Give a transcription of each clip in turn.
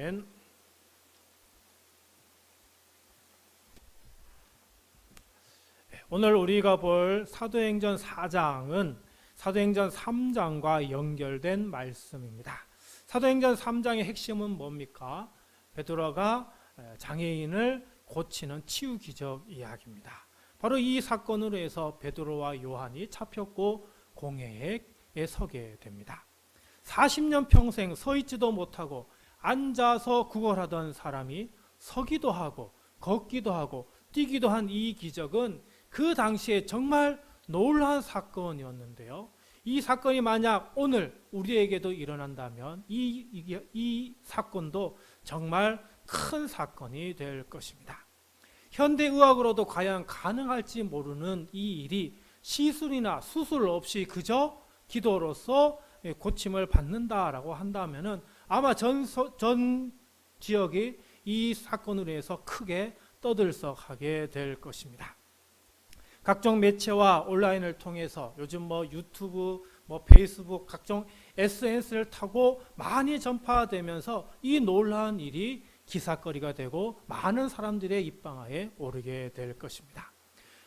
아멘. 오늘 우리가 볼 사도행전 4장은 사도행전 3장과 연결된 말씀입니다. 사도행전 3장의 핵심은 뭡니까? 베드로가 장애인을 고치는 치유 기적 이야기입니다. 바로 이 사건으로 해서 베드로와 요한이 잡혔고 공회에 서게 됩니다. 40년 평생 서 있지도 못하고 앉아서 구걸하던 사람이 서기도 하고 걷기도 하고 뛰기도 한 이 기적은 그 당시에 정말 놀라운 사건이었는데요. 이 사건이 만약 오늘 우리에게도 일어난다면 이 사건도 정말 큰 사건이 될 것입니다. 현대의학으로도 과연 가능할지 모르는 이 일이 시술이나 수술 없이 그저 기도로서 고침을 받는다라고 한다면 아마 전 지역이 이 사건으로 해서 크게 떠들썩하게 될 것입니다. 각종 매체와 온라인을 통해서 요즘 유튜브, 페이스북, 각종 SNS를 타고 많이 전파되면서 이 놀라운 일이 기사거리가 되고 많은 사람들의 입방아에 오르게 될 것입니다.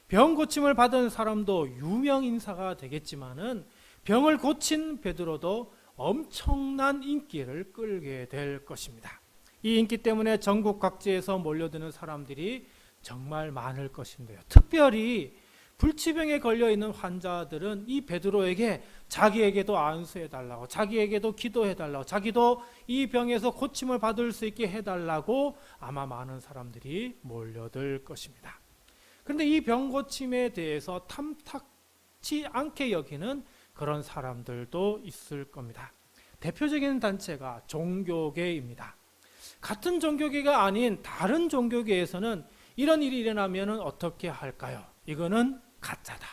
병 고침을 받은 사람도 유명 인사가 되겠지만은 병을 고친 베드로도 엄청난 인기를 끌게 될 것입니다. 이 인기 때문에 전국 각지에서 몰려드는 사람들이 정말 많을 것인데요. 특별히 불치병에 걸려있는 환자들은 이 베드로에게 자기에게도 안수해달라고, 자기에게도 기도해달라고, 자기도 이 병에서 고침을 받을 수 있게 해달라고 아마 많은 사람들이 몰려들 것입니다. 그런데 이 병 고침에 대해서 탐탁치 않게 여기는 그런 사람들도 있을 겁니다. 대표적인 단체가 종교계입니다. 같은 종교계가 아닌 다른 종교계에서는 이런 일이 일어나면 어떻게 할까요? 이거는 가짜다.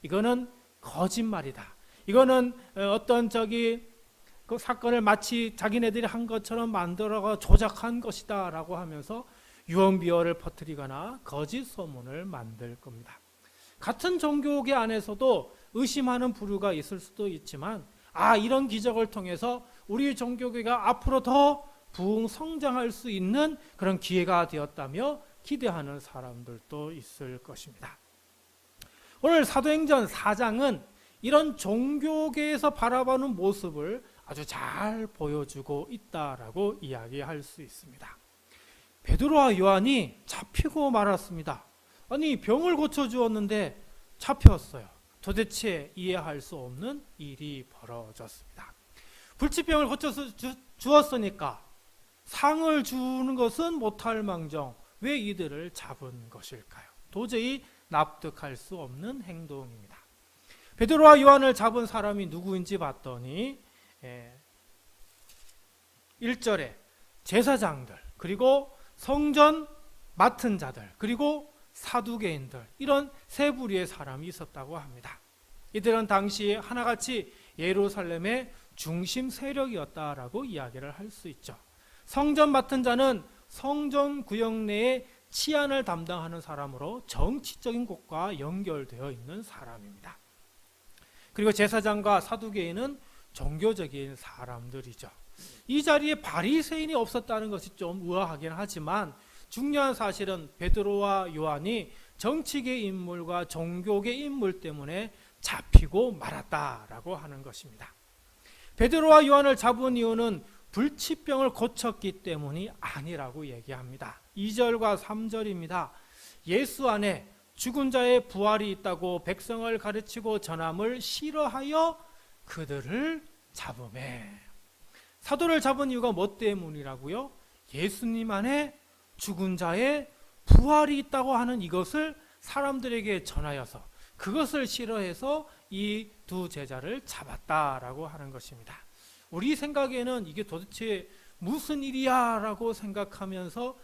이거는 거짓말이다. 이거는 어떤 그 사건을 마치 자기네들이 한 것처럼 만들어가 조작한 것이다 라고 하면서 유언비어를 퍼뜨리거나 거짓 소문을 만들 겁니다. 같은 종교계 안에서도 의심하는 부류가 있을 수도 있지만 이런 기적을 통해서 우리 종교계가 앞으로 더 부흥 성장할 수 있는 그런 기회가 되었다며 기대하는 사람들도 있을 것입니다. 오늘 사도행전 4장은 이런 종교계에서 바라보는 모습을 아주 잘 보여주고 있다라고 이야기할 수 있습니다. 베드로와 요한이 잡히고 말았습니다. 아니 병을 고쳐주었는데 잡혔어요. 도대체 이해할 수 없는 일이 벌어졌습니다. 불치병을 고쳐서 주었으니까 상을 주는 것은 못할 망정 왜 이들을 잡은 것일까요? 도저히 납득할 수 없는 행동입니다. 베드로와 요한을 잡은 사람이 누구인지 봤더니 1절에 제사장들, 그리고 성전 맡은 자들, 그리고 사두개인들, 이런 세 부류의 사람이 있었다고 합니다. 이들은 당시 하나같이 예루살렘의 중심 세력이었다라고 이야기를 할 수 있죠. 성전 맡은 자는 성전 구역 내에 치안을 담당하는 사람으로 정치적인 곳과 연결되어 있는 사람입니다. 그리고 제사장과 사두개인은 종교적인 사람들이죠. 이 자리에 바리새인이 없었다는 것이 좀 의아하긴 하지만 중요한 사실은 베드로와 요한이 정치계 인물과 종교계 인물 때문에 잡히고 말았다라고 하는 것입니다. 베드로와 요한을 잡은 이유는 불치병을 고쳤기 때문이 아니라고 얘기합니다. 2절과 3절입니다. 예수 안에 죽은 자의 부활이 있다고 백성을 가르치고 전함을 싫어하여 그들을 잡으매. 사도를 잡은 이유가 뭐 때문이라고요? 예수님 안에 죽은 자의 부활이 있다고 하는 이것을 사람들에게 전하여서 그것을 싫어해서 이 두 제자를 잡았다라고 하는 것입니다. 우리 생각에는 이게 도대체 무슨 일이야 라고 생각하면서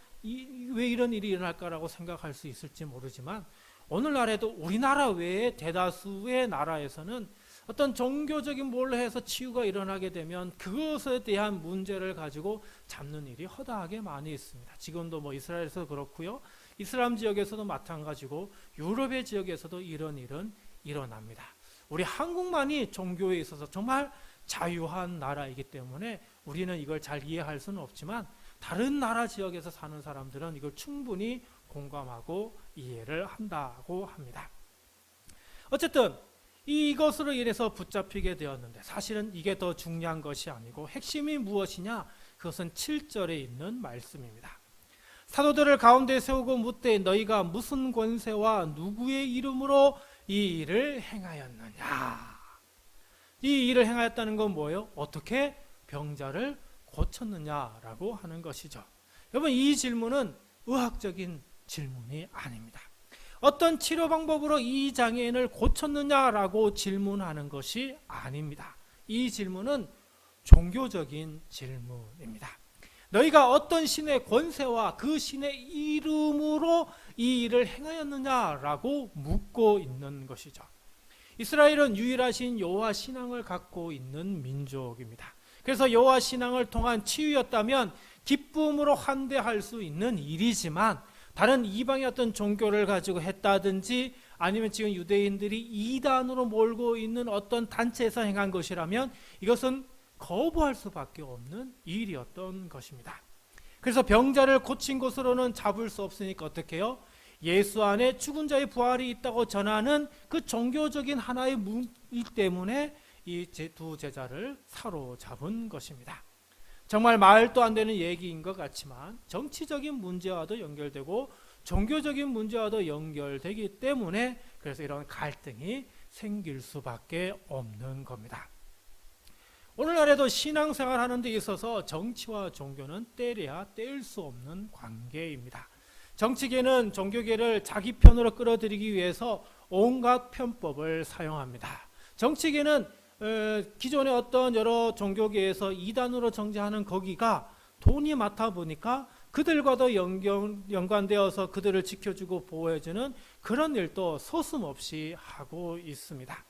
왜 이런 일이 일어날까라고 생각할 수 있을지 모르지만 오늘날에도 우리나라 외에 대다수의 나라에서는 어떤 종교적인 뭘로 해서 치유가 일어나게 되면 그것에 대한 문제를 가지고 잡는 일이 허다하게 많이 있습니다. 지금도 이스라엘에서 그렇고요. 이슬람 지역에서도 마찬가지고 유럽의 지역에서도 이런 일은 일어납니다. 우리 한국만이 종교에 있어서 정말 자유한 나라이기 때문에 우리는 이걸 잘 이해할 수는 없지만 다른 나라 지역에서 사는 사람들은 이걸 충분히 공감하고 이해를 한다고 합니다. 어쨌든 이것으로 인해서 붙잡히게 되었는데 사실은 이게 더 중요한 것이 아니고 핵심이 무엇이냐? 그것은 7절에 있는 말씀입니다. 사도들을 가운데 세우고 묻되 너희가 무슨 권세와 누구의 이름으로 이 일을 행하였느냐? 이 일을 행하였다는 건 뭐예요? 어떻게 병자를 고쳤느냐라고 하는 것이죠. 여러분, 이 질문은 의학적인 질문이 아닙니다. 어떤 치료 방법으로 이 장애인을 고쳤느냐라고 질문하는 것이 아닙니다. 이 질문은 종교적인 질문입니다. 너희가 어떤 신의 권세와 그 신의 이름으로 이 일을 행하였느냐라고 묻고 있는 것이죠. 이스라엘은 유일하신 여호와 신앙을 갖고 있는 민족입니다. 그래서 여호와 신앙을 통한 치유였다면 기쁨으로 환대할 수 있는 일이지만 다른 이방의 어떤 종교를 가지고 했다든지 아니면 지금 유대인들이 이단으로 몰고 있는 어떤 단체에서 행한 것이라면 이것은 거부할 수밖에 없는 일이었던 것입니다. 그래서 병자를 고친 것으로는 잡을 수 없으니까 어떻게 해요? 예수 안에 죽은 자의 부활이 있다고 전하는 그 종교적인 하나의 문일 때문에 이 두 제자를 사로잡은 것입니다. 정말 말도 안 되는 얘기인 것 같지만 정치적인 문제와도 연결되고 종교적인 문제와도 연결되기 때문에 그래서 이런 갈등이 생길 수밖에 없는 겁니다. 오늘날에도 신앙생활 하는 데 있어서 정치와 종교는 떼려야 뗄 수 없는 관계입니다. 정치계는 종교계를 자기 편으로 끌어들이기 위해서 온갖 편법을 사용합니다. 정치계는 기존의 어떤 여러 종교계에서 이단으로 정죄하는 거기가 돈이 많다 보니까 그들과도 연관되어서 그들을 지켜주고 보호해주는 그런 일도 서슴없이 하고 있습니다.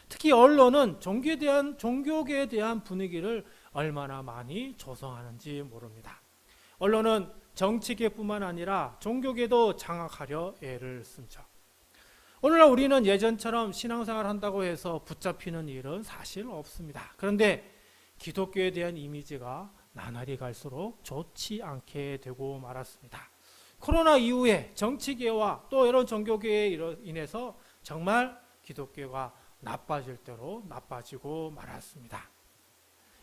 특히 언론은 종교계에 대한 분위기를 얼마나 많이 조성하는지 모릅니다. 언론은 정치계뿐만 아니라 종교계도 장악하려 애를 쓰죠. 오늘날 우리는 예전처럼 신앙생활 한다고 해서 붙잡히는 일은 사실 없습니다. 그런데 기독교에 대한 이미지가 나날이 갈수록 좋지 않게 되고 말았습니다. 코로나 이후에 정치계와 또 이런 종교계에 인해서 정말 기독교가 나빠질 대로 나빠지고 말았습니다.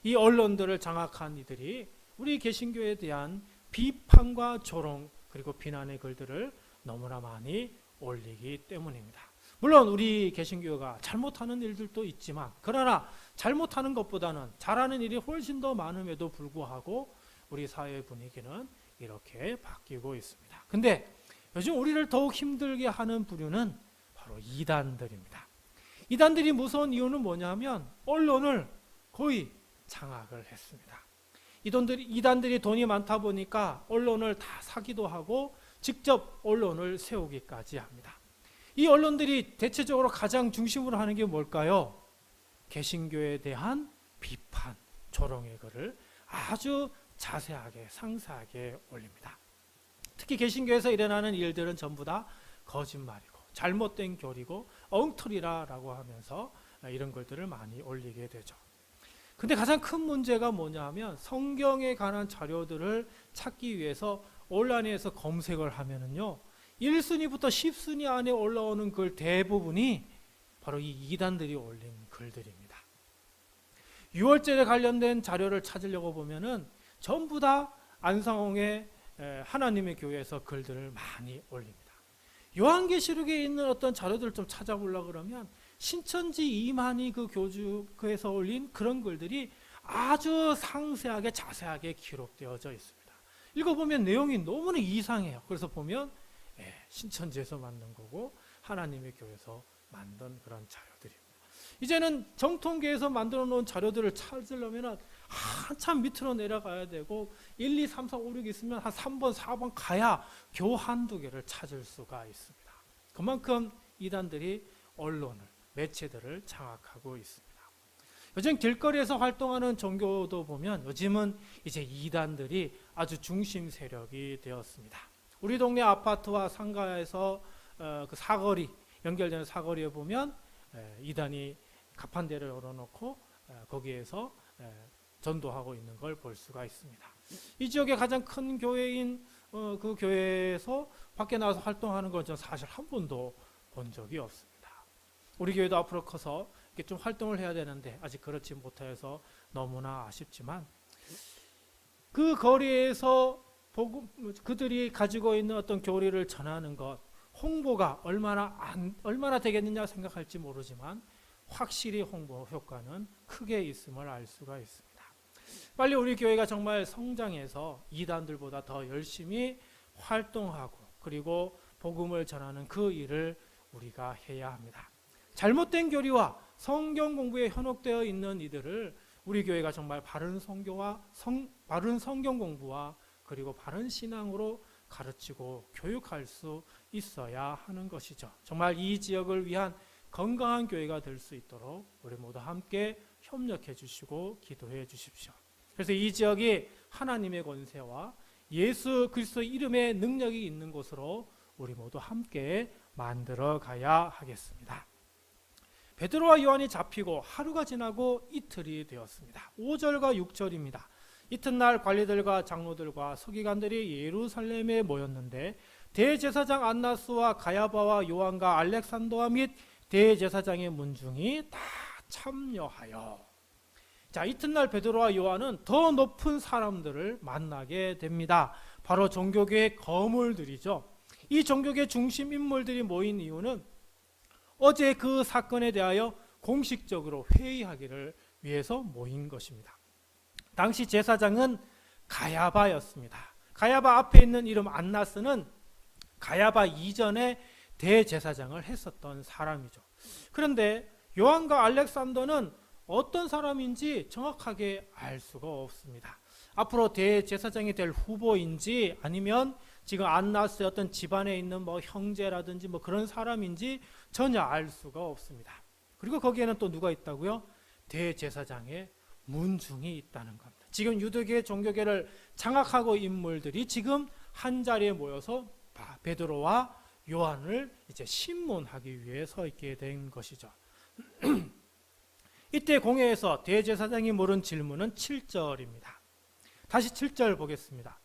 이 언론들을 장악한 이들이 우리 개신교에 대한 비판과 조롱 그리고 비난의 글들을 너무나 많이 올리기 때문입니다. 물론 우리 개신교가 잘못하는 일들도 있지만 그러나 잘못하는 것보다는 잘하는 일이 훨씬 더 많음에도 불구하고 우리 사회 분위기는 이렇게 바뀌고 있습니다. 근데 요즘 우리를 더욱 힘들게 하는 부류는 바로 이단들입니다. 이단들이 무서운 이유는 뭐냐면 언론을 거의 장악을 했습니다. 이단들이 돈이 많다 보니까 언론을 다 사기도 하고 직접 언론을 세우기까지 합니다. 이 언론들이 대체적으로 가장 중심으로 하는 게 뭘까요? 개신교에 대한 비판, 조롱의 글을 아주 자세하게 상세하게 올립니다. 특히 개신교에서 일어나는 일들은 전부 다 거짓말이고 잘못된 교리고 엉터리라고 하면서 이런 글들을 많이 올리게 되죠. 근데 가장 큰 문제가 뭐냐면 성경에 관한 자료들을 찾기 위해서 온라인에서 검색을 하면은요 1순위부터 10순위 안에 올라오는 글 대부분이 바로 이 이단들이 올린 글들입니다. 유월절에 관련된 자료를 찾으려고 보면은 전부 다 안상홍의 하나님의 교회에서 글들을 많이 올립니다. 요한계시록에 있는 어떤 자료들을 좀 찾아보려고 그러면 신천지 이만희 그 교주에서 올린 그런 글들이 아주 상세하게 자세하게 기록되어져 있습니다. 읽어보면 내용이 너무나 이상해요. 그래서 보면 신천지에서 만든 거고 하나님의 교회에서 만든 그런 자료들입니다. 이제는 정통계에서 만들어 놓은 자료들을 찾으려면 한참 밑으로 내려가야 되고 1, 2, 3, 4, 5, 6 있으면 한 3번, 4번 가야 겨우 한두 개를 찾을 수가 있습니다. 그만큼 이단들이 언론을, 매체들을 장악하고 있습니다. 요즘 길거리에서 활동하는 종교도 보면 요즘은 이제 이단들이 아주 중심 세력이 되었습니다. 우리 동네 아파트와 상가에서 그 사거리, 연결되는 사거리에 보면 이단이 가판대를 열어놓고 거기에서 전도하고 있는 걸 볼 수가 있습니다. 이 지역의 가장 큰 교회인 그 교회에서 밖에 나가서 활동하는 건 저는 사실 한 번도 본 적이 없습니다. 우리 교회도 앞으로 커서 이렇게 좀 활동을 해야 되는데 아직 그렇지 못해서 너무나 아쉽지만, 그 거리에서 그들이 가지고 있는 어떤 교리를 전하는 것, 홍보가 얼마나 되겠느냐 생각할지 모르지만 확실히 홍보 효과는 크게 있음을 알 수가 있습니다. 빨리 우리 교회가 정말 성장해서 이단들보다 더 열심히 활동하고 그리고 복음을 전하는 그 일을 우리가 해야 합니다. 잘못된 교리와 성경 공부에 현혹되어 있는 이들을 우리 교회가 정말 바른 바른 성경 공부와 그리고 바른 신앙으로 가르치고 교육할 수 있어야 하는 것이죠. 정말 이 지역을 위한 건강한 교회가 될 수 있도록 우리 모두 함께 협력해 주시고 기도해 주십시오. 그래서 이 지역이 하나님의 권세와 예수 그리스도 이름의 능력이 있는 곳으로 우리 모두 함께 만들어 가야 하겠습니다. 베드로와 요한이 잡히고 하루가 지나고 이틀이 되었습니다. 5절과 6절입니다. 이튿날 관리들과 장로들과 서기관들이 예루살렘에 모였는데 대제사장 안나스와 가야바와 요한과 알렉산더와 및 대제사장의 문중이 다 참여하여. 자, 이튿날 베드로와 요한은 더 높은 사람들을 만나게 됩니다. 바로 종교계의 거물들이죠. 이 종교계 중심 인물들이 모인 이유는 어제 그 사건에 대하여 공식적으로 회의하기를 위해서 모인 것입니다. 당시 제사장은 가야바였습니다. 가야바 앞에 있는 이름 안나스는 가야바 이전에 대제사장을 했었던 사람이죠. 그런데 요한과 알렉산더는 어떤 사람인지 정확하게 알 수가 없습니다. 앞으로 대제사장이 될 후보인지 아니면 지금 안나스의 어떤 집안에 있는 뭐 형제라든지 뭐 그런 사람인지 전혀 알 수가 없습니다. 그리고 거기에는 또 누가 있다고요? 대제사장의 문중이 있다는 겁니다. 지금 유대계 종교계를 장악하고 인물들이 지금 한 자리에 모여서 베드로와 요한을 이제 신문하기 위해 서 있게 된 것이죠. 이때 공회에서 대제사장이 물은 질문은 7절입니다. 다시 7절 보겠습니다.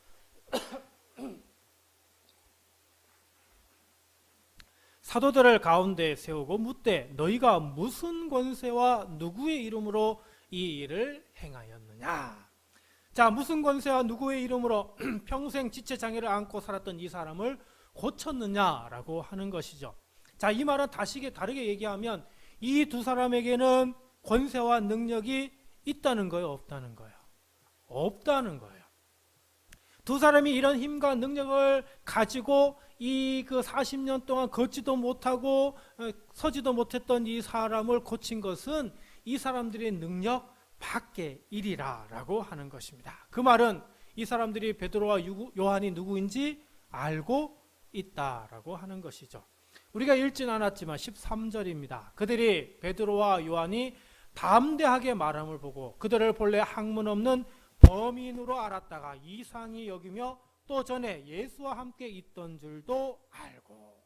사도들을 가운데 세우고 묻되 너희가 무슨 권세와 누구의 이름으로 이 일을 행하였느냐. 자, 무슨 권세와 누구의 이름으로 평생 지체장애를 안고 살았던 이 사람을 고쳤느냐라고 하는 것이죠. 자, 이 말은 다르게 얘기하면 이 두 사람에게는 권세와 능력이 있다는 거예요, 없다는 거예요? 없다는 거예요. 두 사람이 이런 힘과 능력을 가지고 이 그 40년 동안 걷지도 못하고 서지도 못했던 이 사람을 고친 것은 이 사람들의 능력 밖의 일이라고 하는 것입니다. 그 말은 이 사람들이 베드로와 요한이 누구인지 알고 있다라고 하는 것이죠. 우리가 읽진 않았지만 13절입니다. 그들이 베드로와 요한이 담대하게 말함을 보고 그들을 본래 학문 없는 범인으로 알았다가 이상히 여기며 또 전에 예수와 함께 있던 줄도 알고.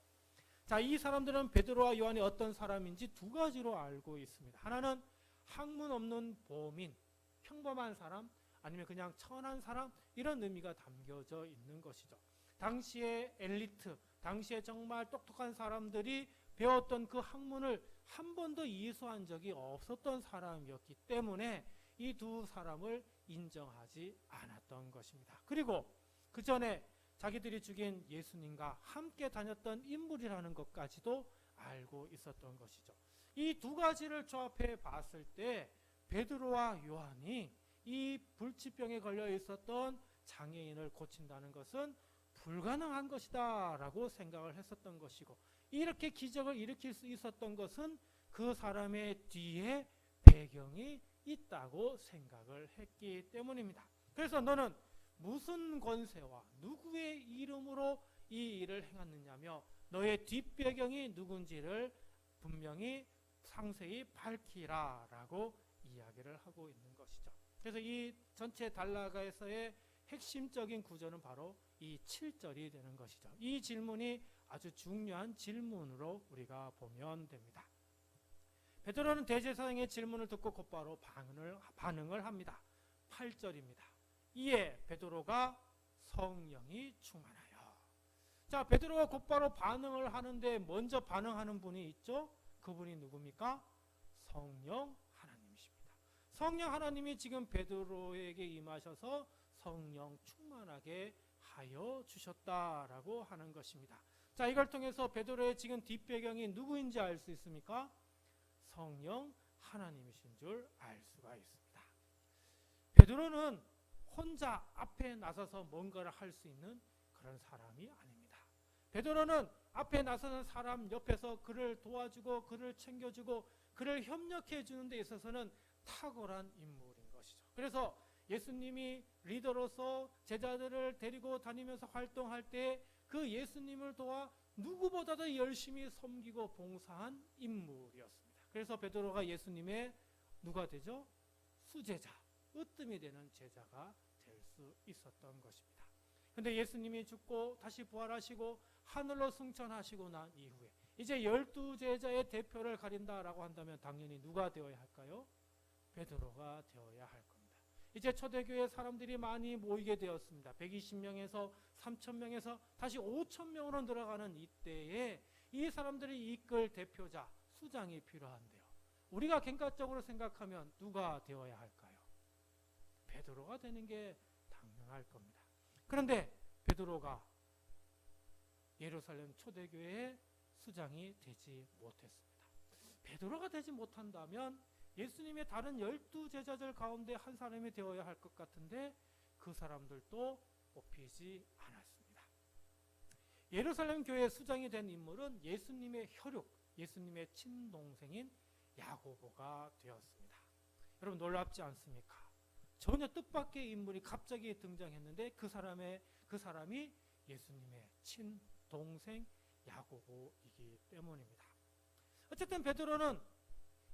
자, 이 사람들은 베드로와 요한이 어떤 사람인지 두 가지로 알고 있습니다. 하나는 학문 없는 범인, 평범한 사람, 아니면 그냥 천한 사람, 이런 의미가 담겨져 있는 것이죠. 당시의 엘리트, 당시에 정말 똑똑한 사람들이 배웠던 그 학문을 한 번도 이수한 적이 없었던 사람이었기 때문에 이 두 사람을 인정하지 않았던 것입니다. 그리고 그 전에 자기들이 죽인 예수님과 함께 다녔던 인물이라는 것까지도 알고 있었던 것이죠. 이 두 가지를 조합해 봤을 때 베드로와 요한이 이 불치병에 걸려 있었던 장애인을 고친다는 것은 불가능한 것이다 라고 생각을 했었던 것이고, 이렇게 기적을 일으킬 수 있었던 것은 그 사람의 뒤에 배경이 있다고 생각을 했기 때문입니다. 그래서 너는 무슨 권세와 누구의 이름으로 이 일을 행했느냐며 너의 뒷배경이 누군지를 분명히 상세히 밝히라 라고 이야기를 하고 있는 것이죠. 그래서 이 전체 달라가에서의 핵심적인 구조는 바로 이 7절이 되는 것이죠. 이 질문이 아주 중요한 질문으로 우리가 보면 됩니다. 베드로는 대제사장의 질문을 듣고 곧바로 반응을 합니다. 8절입니다. 이에 베드로가 성령이 충만하여. 자, 베드로가 곧바로 반응을 하는데 먼저 반응하는 분이 있죠. 그분이 누굽니까? 성령 하나님이십니다. 성령 하나님이 지금 베드로에게 임하셔서 성령 충만하게 하여 주셨다라고 하는 것입니다. 자, 이걸 통해서 베드로의 지금 뒷배경이 누구인지 알 수 있습니까? 성령 하나님이신 줄 알 수가 있습니다. 베드로는 혼자 앞에 나서서 뭔가를 할 수 있는 그런 사람이 아닙니다. 베드로는 앞에 나서는 사람 옆에서 그를 도와주고 그를 챙겨주고 그를 협력해 주는 데 있어서는 탁월한 인물인 것이죠. 그래서 예수님이 리더로서 제자들을 데리고 다니면서 활동할 때 그 예수님을 도와 누구보다도 열심히 섬기고 봉사한 인물이었습니다. 그래서 베드로가 예수님의 누가 되죠? 수제자, 으뜸이 되는 제자가 될 수 있었던 것입니다. 그런데 예수님이 죽고 다시 부활하시고 하늘로 승천하시고 난 이후에 이제 12제자의 대표를 가린다라고 한다면 당연히 누가 되어야 할까요? 베드로가 되어야 할 겁니다. 이제 초대교회 사람들이 많이 모이게 되었습니다. 120명에서 3,000명에서 다시 5,000명으로 늘어가는 이때에 이 사람들이 이끌 대표자, 수장이 필요한데요. 우리가 객관적으로 생각하면 누가 되어야 할까요? 베드로가 되는 게 당연할 겁니다. 그런데 베드로가 예루살렘 초대교회의 수장이 되지 못했습니다. 베드로가 되지 못한다면 예수님의 다른 12제자들 가운데 한 사람이 되어야 할 것 같은데 그 사람들도 뽑히지 않았습니다. 예루살렘 교회 수장이 된 인물은 예수님의 혈육, 예수님의 친동생인 야고보가 되었습니다. 여러분 놀랍지 않습니까? 전혀 뜻밖의 인물이 갑자기 등장했는데 그 사람이 예수님의 친동생 야고보이기 때문입니다. 어쨌든 베드로는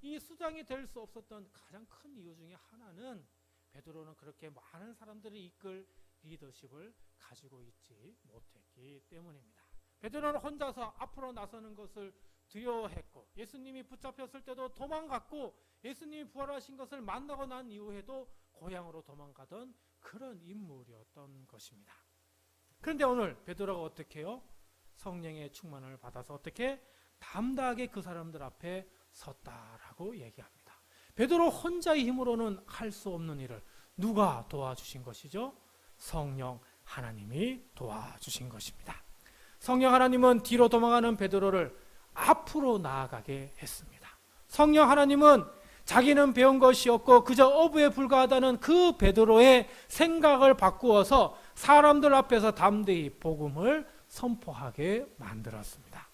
이 수장이 될 수 없었던 가장 큰 이유 중에 하나는 베드로는 그렇게 많은 사람들을 이끌 리더십을 가지고 있지 못했기 때문입니다. 베드로는 혼자서 앞으로 나서는 것을 두려워했고 예수님이 붙잡혔을 때도 도망갔고 예수님이 부활하신 것을 만나고 난 이후에도 고향으로 도망가던 그런 인물이었던 것입니다. 그런데 오늘 베드로가 어떻게 해요? 성령의 충만을 받아서 어떻게 담대하게 그 사람들 앞에 섰다라고 얘기합니다. 베드로 혼자의 힘으로는 할 수 없는 일을 누가 도와주신 것이죠? 성령 하나님이 도와주신 것입니다. 성령 하나님은 뒤로 도망가는 베드로를 앞으로 나아가게 했습니다. 성령 하나님은 자기는 배운 것이 없고 그저 어부에 불과하다는 그 베드로의 생각을 바꾸어서 사람들 앞에서 담대히 복음을 선포하게 만들었습니다.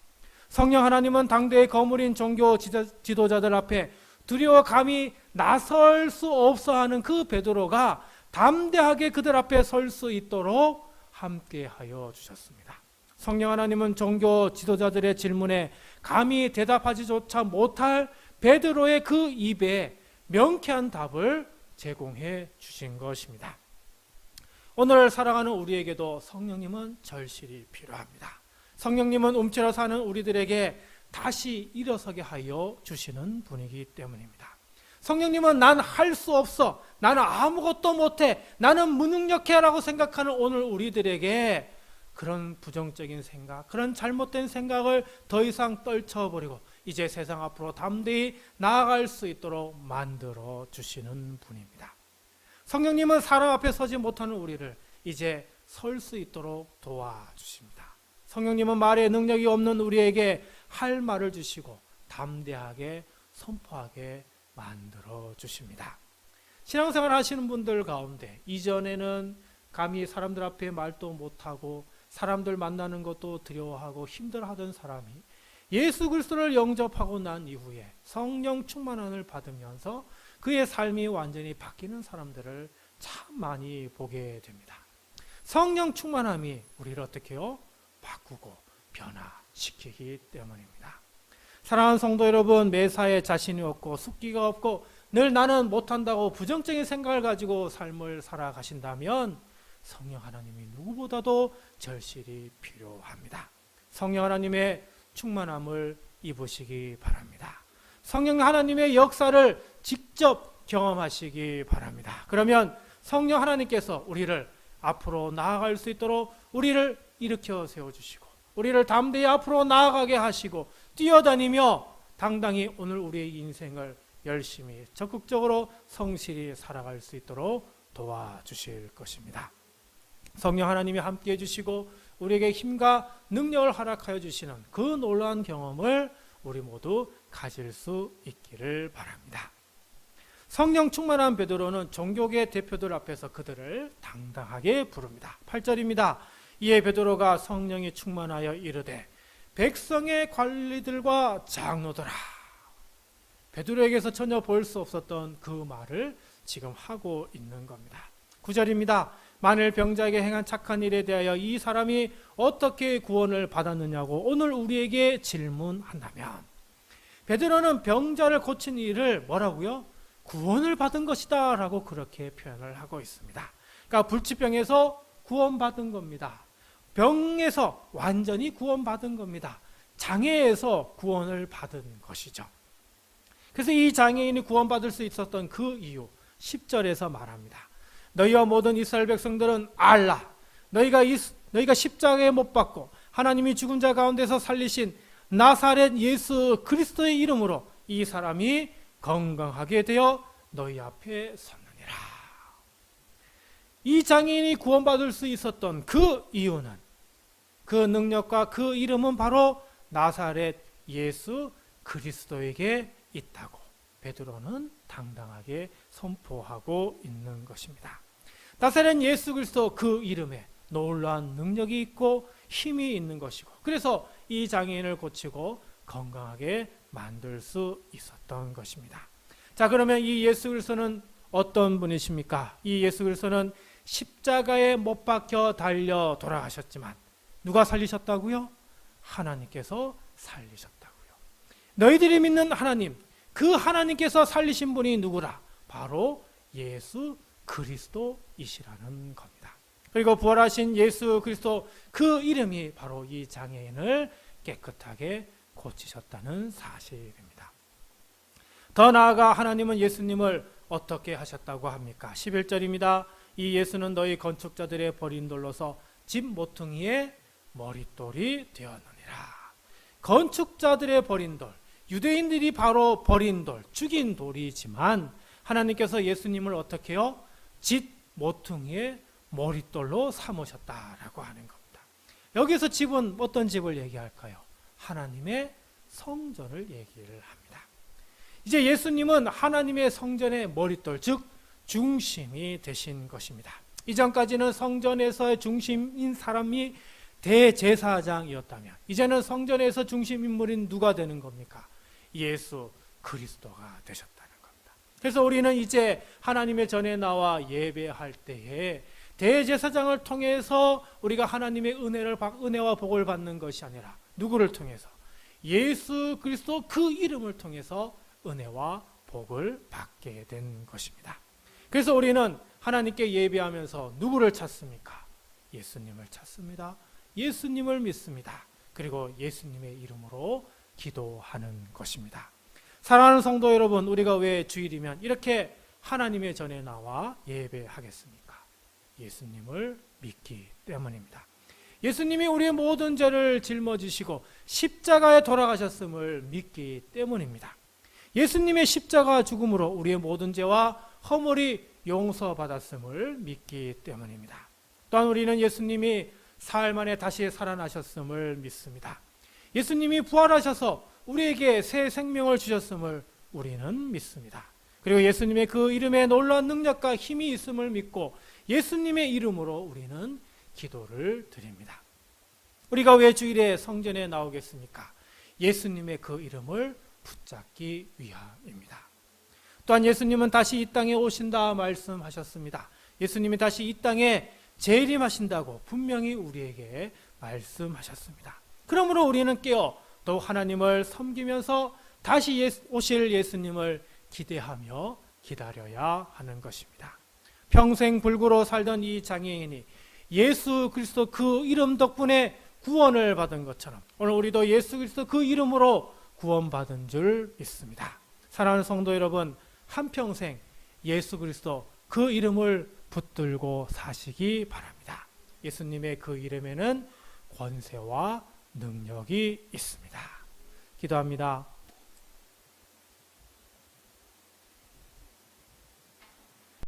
성령 하나님은 당대의 거물인 종교 지도자들 앞에 두려워 감히 나설 수 없어 하는 그 베드로가 담대하게 그들 앞에 설 수 있도록 함께하여 주셨습니다. 성령 하나님은 종교 지도자들의 질문에 감히 대답하지조차 못할 베드로의 그 입에 명쾌한 답을 제공해 주신 것입니다. 오늘 살아가는 우리에게도 성령님은 절실히 필요합니다. 성령님은 움츠러 사는 우리들에게 다시 일어서게 하여 주시는 분이기 때문입니다. 성령님은 난 할 수 없어, 나는 아무것도 못해, 나는 무능력해 라고 생각하는 오늘 우리들에게 그런 부정적인 생각, 그런 잘못된 생각을 더 이상 떨쳐버리고 이제 세상 앞으로 담대히 나아갈 수 있도록 만들어 주시는 분입니다. 성령님은 사람 앞에 서지 못하는 우리를 이제 설 수 있도록 도와주십니다. 성령님은 말에 능력이 없는 우리에게 할 말을 주시고 담대하게 선포하게 만들어 주십니다. 신앙생활 하시는 분들 가운데 이전에는 감히 사람들 앞에 말도 못하고 사람들 만나는 것도 두려워하고 힘들어하던 사람이 예수 그리스도를 영접하고 난 이후에 성령 충만함을 받으면서 그의 삶이 완전히 바뀌는 사람들을 참 많이 보게 됩니다. 성령 충만함이 우리를 어떻게 해요? 바꾸고 변화시키기 때문입니다. 사랑하는 성도 여러분, 매사에 자신이 없고 숙기가 없고 늘 나는 못한다고 부정적인 생각을 가지고 삶을 살아가신다면 성령 하나님이 누구보다도 절실히 필요합니다. 성령 하나님의 충만함을 입으시기 바랍니다. 성령 하나님의 역사를 직접 경험하시기 바랍니다. 그러면 성령 하나님께서 우리를 앞으로 나아갈 수 있도록 우리를 일으켜 세워주시고 우리를 담대히 앞으로 나아가게 하시고 뛰어다니며 당당히 오늘 우리의 인생을 열심히 적극적으로 성실히 살아갈 수 있도록 도와주실 것입니다. 성령 하나님이 함께해 주시고 우리에게 힘과 능력을 허락하여 주시는 그 놀라운 경험을 우리 모두 가질 수 있기를 바랍니다. 성령 충만한 베드로는 종교계 대표들 앞에서 그들을 당당하게 부릅니다. 8절입니다. 이에 베드로가 성령이 충만하여 이르되 백성의 관리들과 장로들아. 베드로에게서 전혀 볼 수 없었던 그 말을 지금 하고 있는 겁니다. 9절입니다. 만일 병자에게 행한 착한 일에 대하여 이 사람이 어떻게 구원을 받았느냐고 오늘 우리에게 질문한다면 베드로는 병자를 고친 일을 뭐라고요? 구원을 받은 것이다 라고 그렇게 표현을 하고 있습니다. 그러니까 불치병에서 구원받은 겁니다. 병에서 완전히 구원받은 겁니다. 장애에서 구원을 받은 것이죠. 그래서 이 장애인이 구원받을 수 있었던 그 이유 10절에서 말합니다. 너희와 모든 이스라엘 백성들은 알라. 너희가 십자가에 못 박고 하나님이 죽은 자 가운데서 살리신 나사렛 예수 그리스도의 이름으로 이 사람이 건강하게 되어 너희 앞에 섰느니라. 이 장애인이 구원받을 수 있었던 그 이유는 그 능력과 그 이름은 바로 나사렛 예수 그리스도에게 있다고 베드로는 당당하게 선포하고 있는 것입니다. 나사렛 예수 그리스도 그 이름에 놀라운 능력이 있고 힘이 있는 것이고 그래서 이 장애인을 고치고 건강하게 만들 수 있었던 것입니다. 자, 그러면 이 예수 그리스도는 어떤 분이십니까? 이 예수 그리스도는 십자가에 못 박혀 달려 돌아가셨지만 누가 살리셨다고요? 하나님께서 살리셨다고요. 너희들이 믿는 하나님, 그 하나님께서 살리신 분이 누구라? 바로 예수 그리스도이시라는 겁니다. 그리고 부활하신 예수 그리스도 그 이름이 바로 이 장애인을 깨끗하게 고치셨다는 사실입니다. 더 나아가 하나님은 예수님을 어떻게 하셨다고 합니까? 11절입니다. 이 예수는 너희 건축자들의 버린 돌로서 집 모퉁이의 머릿돌이 되었느니라. 건축자들의 버린 돌, 유대인들이 바로 버린 돌, 죽인 돌이지만 하나님께서 예수님을 어떻게 해요? 집 모퉁이의 머릿돌로 삼으셨다라고 하는 겁니다. 여기서 집은 어떤 집을 얘기할까요? 하나님의 성전을 얘기를 합니다. 이제 예수님은 하나님의 성전의 머릿돌, 즉 중심이 되신 것입니다. 이전까지는 성전에서의 중심인 사람이 대제사장이었다면 이제는 성전에서 중심 인물인 누가 되는 겁니까? 예수 그리스도가 되셨다는 겁니다. 그래서 우리는 이제 하나님의 전에 나와 예배할 때에 대제사장을 통해서 우리가 하나님의 은혜와 복을 받는 것이 아니라 누구를 통해서? 예수 그리스도 그 이름을 통해서 은혜와 복을 받게 된 것입니다. 그래서 우리는 하나님께 예배하면서 누구를 찾습니까? 예수님을 찾습니다. 예수님을 믿습니다. 그리고 예수님의 이름으로 기도하는 것입니다. 사랑하는 성도 여러분, 우리가 왜 주일이면 이렇게 하나님의 전에 나와 예배하겠습니까? 예수님을 믿기 때문입니다. 예수님이 우리의 모든 죄를 짊어지시고 십자가에 돌아가셨음을 믿기 때문입니다. 예수님의 십자가 죽음으로 우리의 모든 죄와 허물이 용서받았음을 믿기 때문입니다. 또한 우리는 예수님이 사흘 만에 다시 살아나셨음을 믿습니다. 예수님이 부활하셔서 우리에게 새 생명을 주셨음을 우리는 믿습니다. 그리고 예수님의 그 이름에 놀라운 능력과 힘이 있음을 믿고 예수님의 이름으로 우리는 기도를 드립니다. 우리가 왜 주일에 성전에 나오겠습니까? 예수님의 그 이름을 붙잡기 위함입니다. 또한 예수님은 다시 이 땅에 오신다 말씀하셨습니다. 예수님이 다시 이 땅에 재림하신다고 분명히 우리에게 말씀하셨습니다. 그러므로 우리는 깨어 또 하나님을 섬기면서 다시 오실 예수님을 기대하며 기다려야 하는 것입니다. 평생 불구로 살던 이 장애인이 예수 그리스도 그 이름 덕분에 구원을 받은 것처럼 오늘 우리도 예수 그리스도 그 이름으로 구원받은 줄 믿습니다. 사랑하는 성도 여러분, 한평생 예수 그리스도 그 이름을 붙들고 사시기 바랍니다. 예수님의 그 이름에는 권세와 능력이 있습니다. 기도합니다.